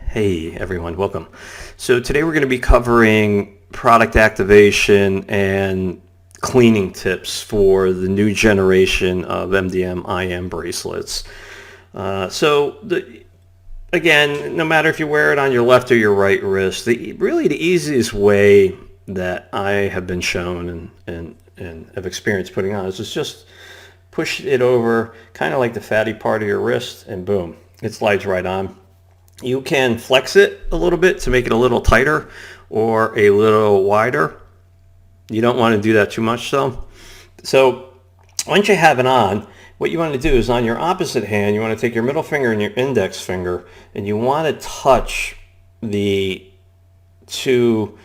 Hey everyone, welcome. So today we're going to be covering product activation and cleaning tips for the new generation of MDM-IM bracelets. Again, no matter if you wear it on your left or your right wrist, really the easiest way that I have been shown and have experienced putting on is just push it over kind of like the fatty part of your wrist and boom, it slides right on. You can flex it a little bit to make it a little tighter or a little wider. You don't want to do that too much though. So once you have it on, what you want to do is on your opposite hand, you want to take your middle finger and your index finger and you want to touch the two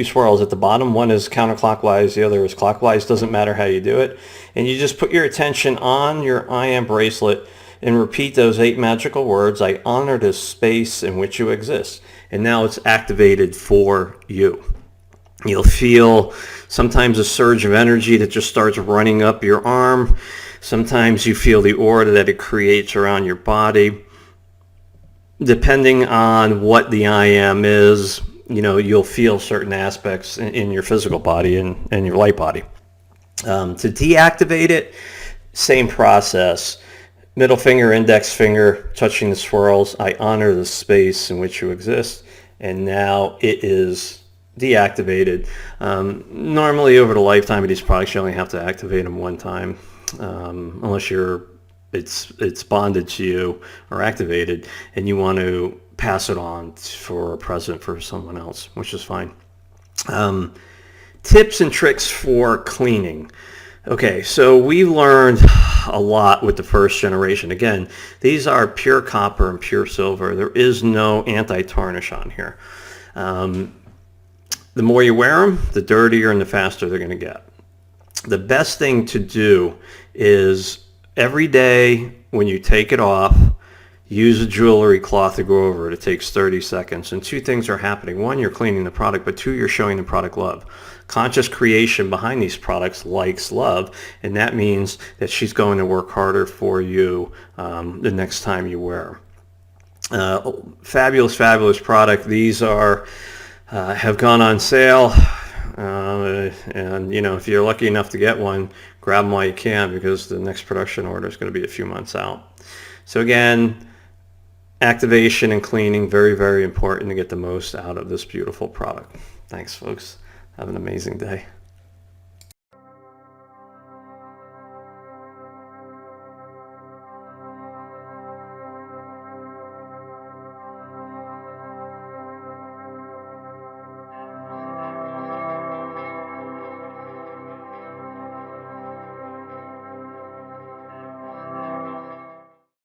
swirls at the bottom. One is counterclockwise, the other is clockwise. Doesn't matter how you do it. And you just put your attention on your IM bracelet and repeat those 8 magical words. I honor the space in which you exist. And now it's activated for you. You'll feel sometimes a surge of energy that just starts running up your arm. Sometimes you feel the aura that it creates around your body. Depending on what the IM is, you'll feel certain aspects in your physical body and your light body. To deactivate it, same process. Middle finger, index finger, touching the swirls. I honor the space in which you exist. And now it is deactivated. Normally over the lifetime of these products, you only have to activate them one time, unless it's bonded to you or activated and you want to pass it on for a present for someone else, which is fine. Tips and tricks for cleaning. Okay, so we learned a lot with the first generation. Again, these are pure copper and pure silver. There is no anti-tarnish on here. The more you wear them, the dirtier and the faster they're going to get. The best thing to do is every day when you take it off, use a jewelry cloth to go over it. It takes 30 seconds. And 2 things are happening. 1, you're cleaning the product, but 2, you're showing the product love. Conscious creation behind these products likes love, and that means that she's going to work harder for you the next time you wear them. Fabulous, fabulous product. These have gone on sale. And if you're lucky enough to get one, grab them while you can, because the next production order is going to be a few months out. So again, activation and cleaning, very, very important to get the most out of this beautiful product. Thanks, folks. Have an amazing day.